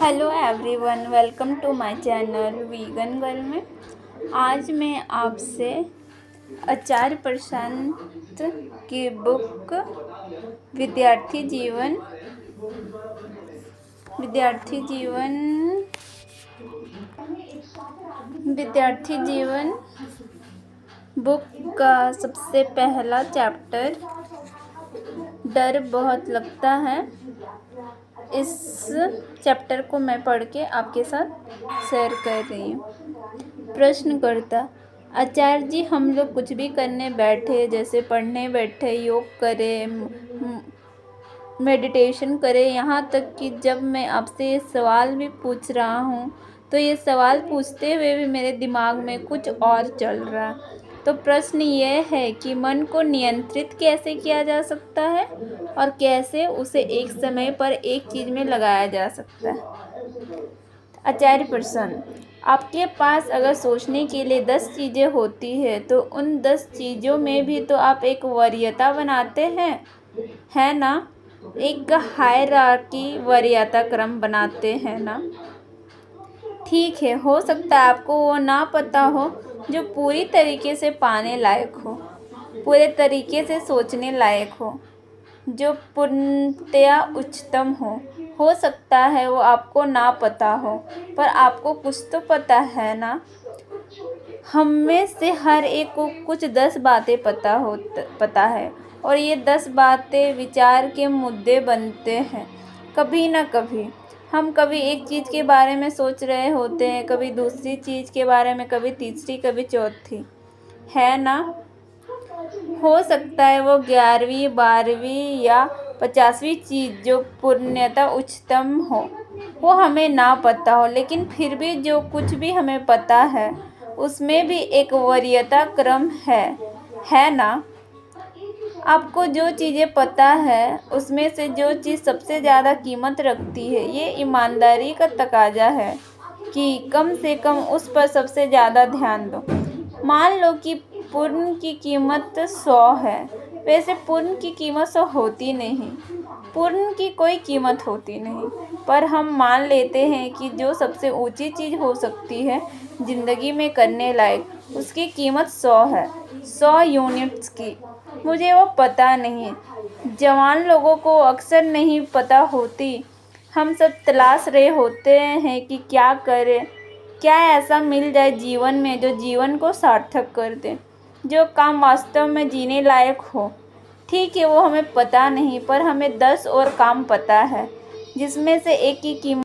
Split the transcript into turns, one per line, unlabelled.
Hello everyone, welcome to my channel vegan girl में। आज मैं आपसे आचार्य प्रशांत की बुक विद्यार्थी जीवन बुक का सबसे पहला चैप्टर डर बहुत लगता है, इस चैप्टर को मैं पढ़ के आपके साथ शेयर कर रही हूँ। प्रश्नकर्ता: आचार्य जी, हम लोग कुछ भी करने बैठे, जैसे पढ़ने बैठे, योग करें, मेडिटेशन करें, यहाँ तक कि जब मैं आपसे ये सवाल भी पूछ रहा हूँ तो ये सवाल पूछते हुए भी मेरे दिमाग में कुछ और चल रहा है। तो प्रश्न ये है कि मन को नियंत्रित कैसे किया जा सकता है और कैसे उसे एक समय पर एक चीज़ में लगाया जा सकता है। आचार्य प्रश्न: आपके पास अगर सोचने के लिए 10 चीज़ें होती है तो उन 10 चीज़ों में भी तो आप एक वरीयता बनाते हैं, है ना? एक हायरार्की, वरीयता क्रम बनाते हैं ना? ठीक है, हो सकता है आपको वो ना पता हो जो पूरी तरीके से पाने लायक हो, पूरे तरीके से सोचने लायक हो, जो पूर्णतया उच्चतम हो सकता है वो आपको ना पता हो, पर आपको कुछ तो पता है ना। हम में से हर एक को कुछ 10 बातें पता है और ये 10 बातें विचार के मुद्दे बनते हैं। कभी ना कभी हम कभी एक चीज़ के बारे में सोच रहे होते हैं, कभी दूसरी चीज़ के बारे में, कभी तीसरी, कभी चौथी, है ना? हो सकता है वो 11वीं, 12वीं या 50वीं चीज़ जो पूर्णतः उच्चतम हो वो हमें ना पता हो, लेकिन फिर भी जो कुछ भी हमें पता है उसमें भी एक वरीयता क्रम है ना? आपको जो चीज़ें पता है उसमें से जो चीज़ सबसे ज़्यादा कीमत रखती है, ये ईमानदारी का तकाजा है कि कम से कम उस पर सबसे ज़्यादा ध्यान दो। मान लो कि पूर्ण की कीमत 100 है, वैसे पूर्ण की कीमत 100 होती नहीं, पूर्ण की कोई कीमत होती नहीं, पर हम मान लेते हैं कि जो सबसे ऊंची चीज़ हो सकती है ज़िंदगी में करने लायक, उसकी कीमत 100 है, 100 यूनिट्स की। मुझे वो पता नहीं, जवान लोगों को अक्सर नहीं पता होती। हम सब तलाश रहे होते हैं कि क्या करें, क्या ऐसा मिल जाए जीवन में जो जीवन को सार्थक कर दे, जो काम वास्तव में जीने लायक हो। ठीक है, वो हमें पता नहीं, पर हमें 10 और काम पता है जिसमें से एक की कीमत